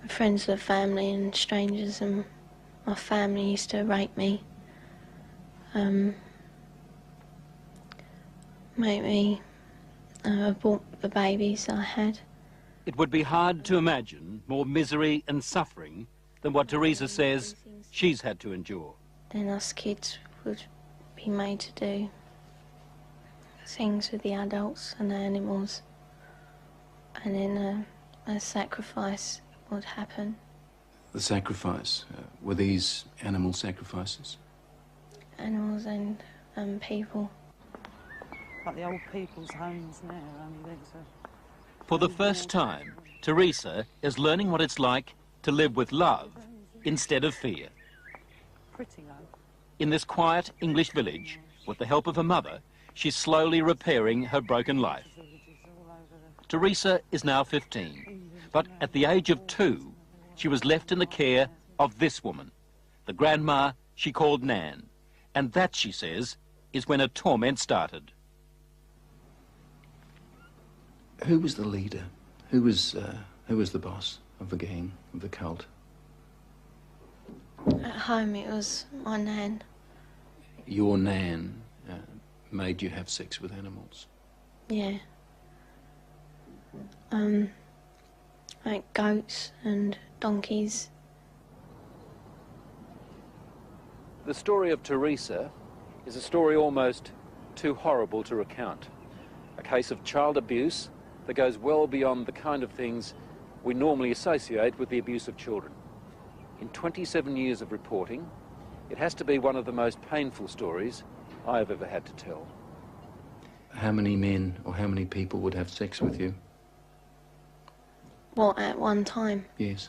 friends of the family and strangers, and my family used to rape me, make me abort the babies I had. It would be hard to imagine more misery and suffering than what Teresa says she's had to endure. Then us kids would be made to do things with the adults and the animals, and then a sacrifice would happen. The sacrifice, were these animal sacrifices? Animals and people. Like the old people's homes now, For the first time, Teresa is learning what it's like to live with love instead of fear. Pretty low. In this quiet English village, with the help of her mother, she's slowly repairing her broken life. Teresa is now 15, but at the age of 2, she was left in the care of this woman, the grandma she called Nan. And that, she says, is when her torment started. Who was the leader? Who was the boss of the gang, of the cult? At home it was my Nan. Your Nan made you have sex with animals? Yeah. Like goats and donkeys. The story of Teresa is a story almost too horrible to recount. A case of child abuse that goes well beyond the kind of things we normally associate with the abuse of children. In 27 years of reporting, it has to be one of the most painful stories I have ever had to tell. How many men or how many people would have sex with you? What, at one time? Yes.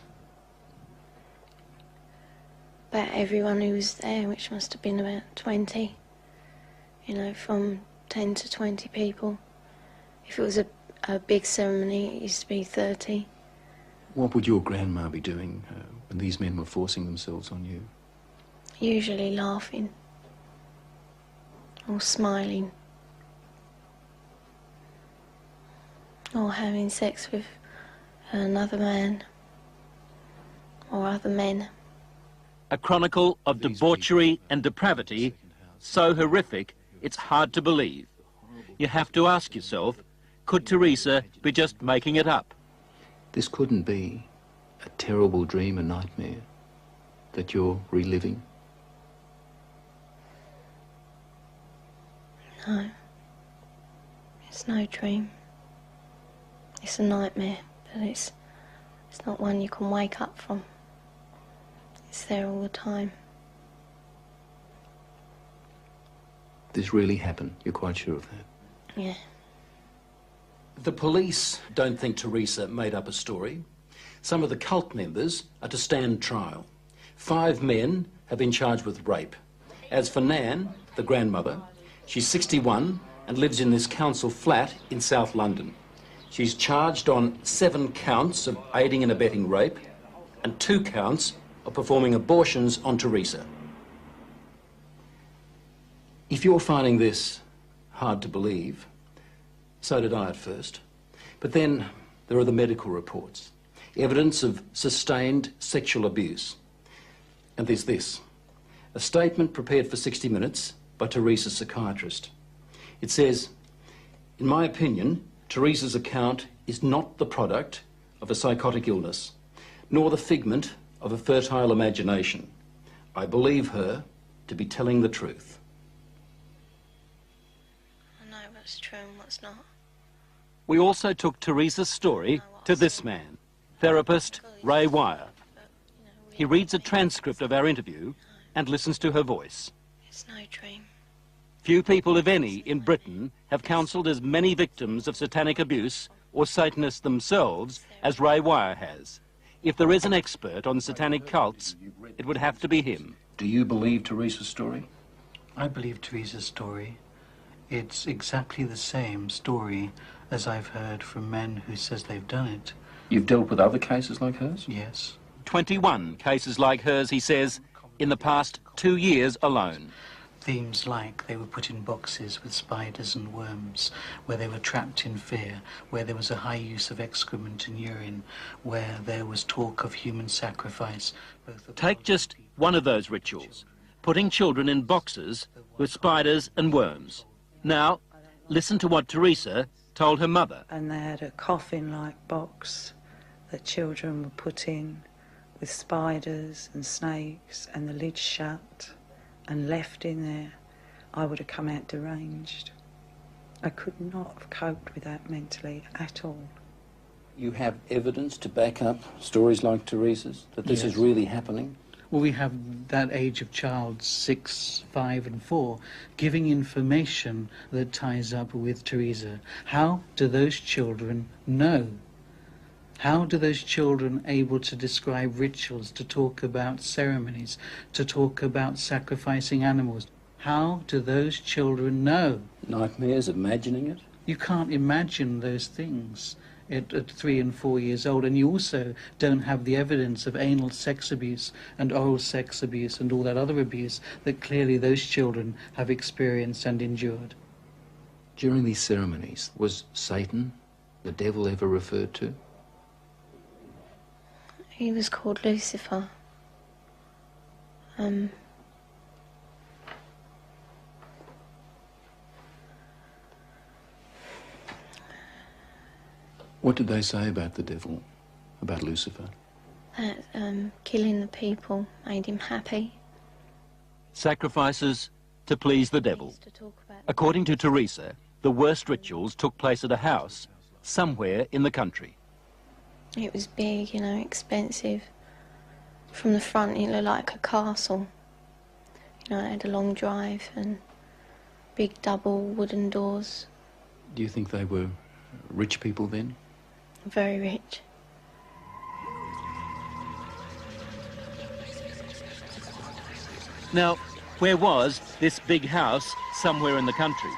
About everyone who was there, which must have been about 20. You know, from 10 to 20 people. If it was a big ceremony, it used to be 30. What would your grandma be doing when these men were forcing themselves on you? Usually laughing. Or smiling. Or having sex with another man. Or other men. A chronicle of debauchery and depravity so horrific it's hard to believe. You have to ask yourself, could Teresa be just making it up? This couldn't be a terrible dream, a nightmare that you're reliving? No. It's no dream. It's a nightmare, but it's not one you can wake up from. It's there all the time. This really happened? You're quite sure of that? Yeah. The police don't think Teresa made up a story. Some of the cult members are to stand trial. 5 men have been charged with rape. As for Nan, the grandmother, she's 61 and lives in this council flat in South London. She's charged on 7 counts of aiding and abetting rape and 2 counts of performing abortions on Teresa. If you're finding this hard to believe, so did I at first. But then there are the medical reports, evidence of sustained sexual abuse. And there's this, a statement prepared for 60 Minutes by Teresa's psychiatrist. It says, "In my opinion, Teresa's account is not the product of a psychotic illness, nor the figment of a fertile imagination. I believe her to be telling the truth." I know what's true and what's not. We also took Teresa's story to this man, therapist Ray Wire. He reads a transcript of our interview and listens to her voice. It's no dream. Few people, if any, in Britain have counselled as many victims of satanic abuse or Satanists themselves as Ray Wire has. If there is an expert on satanic cults, it would have to be him. Do you believe Teresa's story? I believe Teresa's story. It's exactly the same story as I've heard from men who says they've done it. You've dealt with other cases like hers? Yes. 21 cases like hers, he says, in the past 2 years alone. themes like they were put in boxes with spiders and worms, where they were trapped in fear, where there was a high use of excrement and urine, where there was talk of human sacrifice. Take just one of those rituals, putting children in boxes with spiders and worms. Now, listen to what Teresa told her mother. And they had a coffin-like box that children were put in with spiders and snakes and the lid shut and left in there. I would have come out deranged. I could not have coped with that mentally at all. You have evidence to back up stories like Teresa's, that this is really happening? Well, we have that age of child, 6, 5 and 4, giving information that ties up with Teresa. How do those children know? How do those children able to describe rituals, to talk about ceremonies, to talk about sacrificing animals? How do those children know? Nightmares, imagining it? You can't imagine those things at 3 and 4 years old, and you also don't have the evidence of anal sex abuse and oral sex abuse and all that other abuse that clearly those children have experienced and endured. During these ceremonies, was Satan, the devil, ever referred to? He was called Lucifer. What did they say about the devil, about Lucifer? That killing the people made him happy. Sacrifices to please the devil. To talk about According to Teresa, the worst rituals took place at a house somewhere in the country. it was big, you know, expensive. From the front it looked like a castle. You know, it had a long drive and big double wooden doors. Do you think they were rich people then? Very rich. Now, where was this big house somewhere in the country?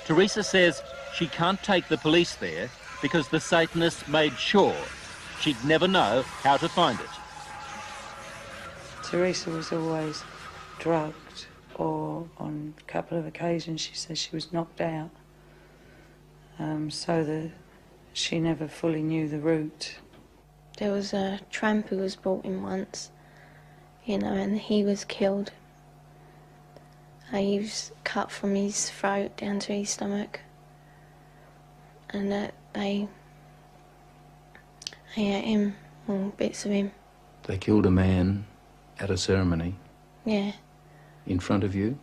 Teresa says she can't take the police there because the Satanists made sure she'd never know how to find it. Teresa was always drugged, or on a couple of occasions she says she was knocked out, so that she never fully knew the route. There was a tramp who was brought in once, you know, and he was killed. He was cut from his throat down to his stomach, and they ate him, or bits of him. They killed a man at a ceremony? Yeah. In front of you?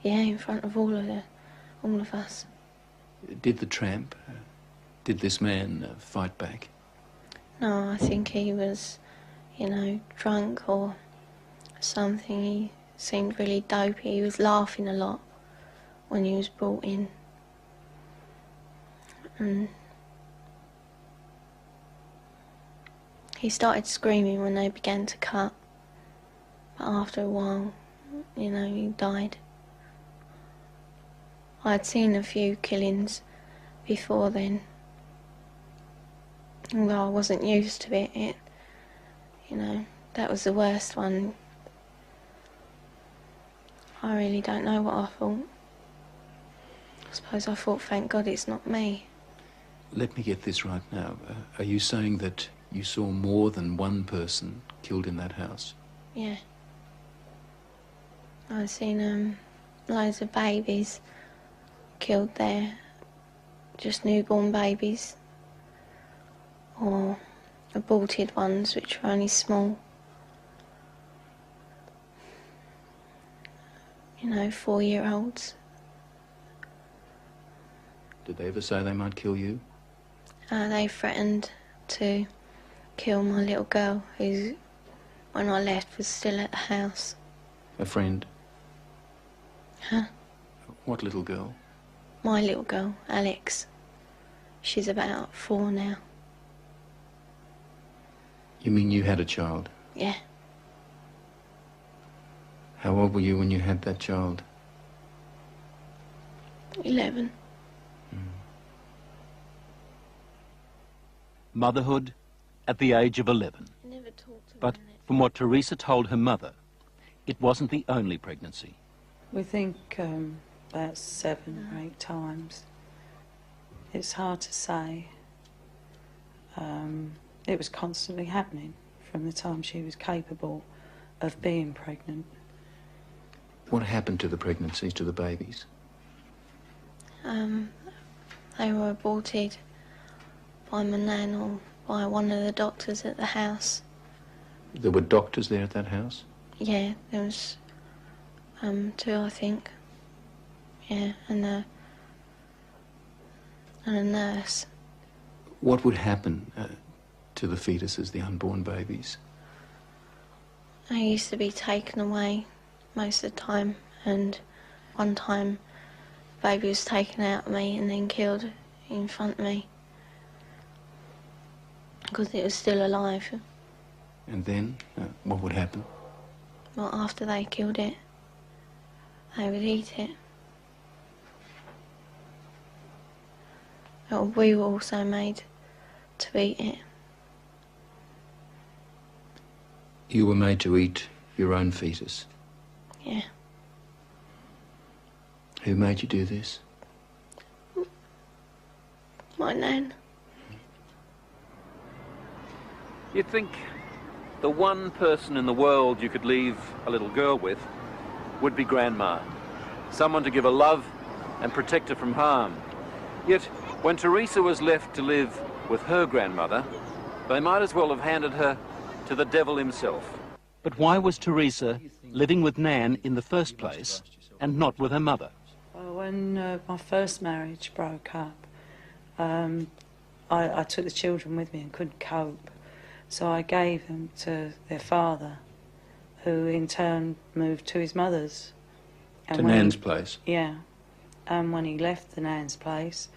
Yeah, in front of all of us. Did the tramp, did this man fight back? No, I think he was, you know, drunk or something. He seemed really dopey. He was laughing a lot when he was brought in. And he started screaming when they began to cut. But after a while, you know, he died. I'd seen a few killings before then. Although I wasn't used to it, you know, that was the worst one. I really don't know what I thought. I suppose I thought, thank God it's not me. Let me get this right now. Are you saying that you saw more than one person killed in that house? Yeah. I've seen loads of babies killed there, just newborn babies, or aborted ones which were only small. You know, 4-year-olds. Did they ever say they might kill you? They threatened to kill my little girl, who, when I left, was still at the house. A friend? Huh? What little girl? My little girl, Alex. She's about 4 now. You mean you had a child? Yeah. How old were you when you had that child? 11. Motherhood at the age of 11. I never talked about But it. from what Teresa told her mother, it wasn't the only pregnancy. We think about 7 or 8 times. It's hard to say. It was constantly happening from the time she was capable of being pregnant. What happened to the pregnancies, to the babies? They were aborted by my nan or by one of the doctors at the house. There were doctors there at that house? Yeah, there was 2, I think. Yeah, and a nurse. What would happen to the fetuses, the unborn babies? They used to be taken away most of the time, and one time the baby was taken out of me and then killed in front of me because it was still alive. And then, what would happen? Well, after they killed it, they would eat it. But we were also made to eat it. You were made to eat your own fetus? Yeah. Who made you do this? My nan. You'd think the one person in the world you could leave a little girl with would be Grandma. Someone to give her love and protect her from harm. Yet, when Teresa was left to live with her grandmother, they might as well have handed her to the devil himself. But why was Teresa living with Nan in the first place and not with her mother? Well, when my first marriage broke up, I took the children with me and couldn't cope. So I gave them to their father, who in turn moved to his mother's. To Nan's place? Yeah. And when he left the Nan's place,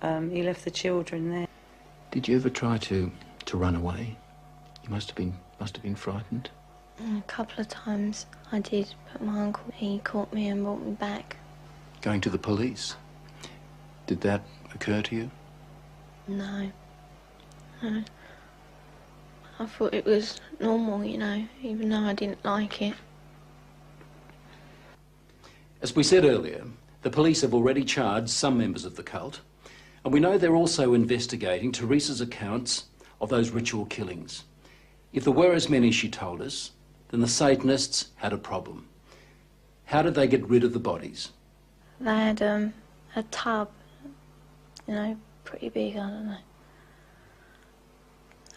he left the children there. Did you ever try to run away? You must have been frightened. A couple of times I did, but my uncle, he caught me and brought me back. Going to the police? Did that occur to you? No. No. I thought it was normal, you know, even though I didn't like it. As we said earlier, the police have already charged some members of the cult, and we know they're also investigating Teresa's accounts of those ritual killings. If there were as many as she told us, then the Satanists had a problem. How did they get rid of the bodies? They had a tub, you know, pretty big, I don't know.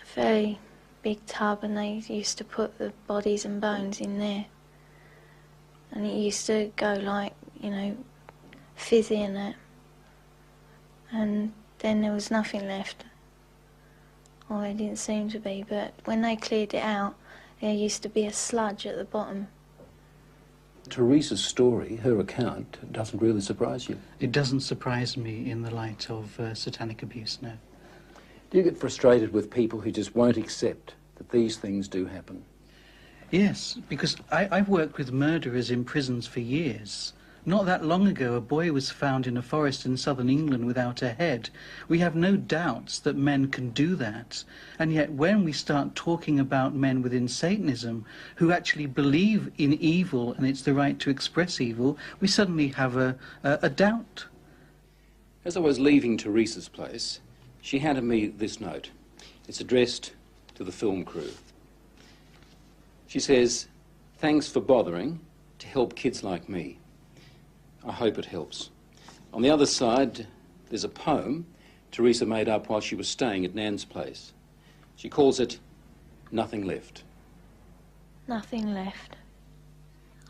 A fairly big tub, and they used to put the bodies and bones in there. And it used to go like, you know, fizzy and that. And then there was nothing left. Or there didn't seem to be, but when they cleared it out, there used to be a sludge at the bottom. Teresa's story, her account, doesn't really surprise you? It doesn't surprise me in the light of satanic abuse, no. Do you get frustrated with people who just won't accept that these things do happen? Yes, because I've worked with murderers in prisons for years. Not that long ago, a boy was found in a forest in southern England without a head. We have no doubts that men can do that. And yet when we start talking about men within Satanism who actually believe in evil and it's the right to express evil, we suddenly have a doubt. As I was leaving Teresa's place, she handed me this note. It's addressed to the film crew. She says, "Thanks for bothering to help kids like me. I hope it helps." On the other side, there's a poem Teresa made up while she was staying at Nan's place. She calls it Nothing Left. Nothing left.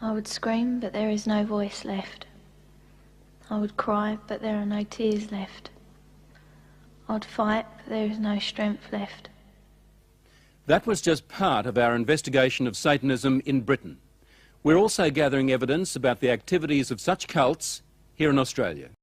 I would scream, but there is no voice left. I would cry, but there are no tears left. I'd fight, but there is no strength left. That was just part of our investigation of Satanism in Britain. We're also gathering evidence about the activities of such cults here in Australia.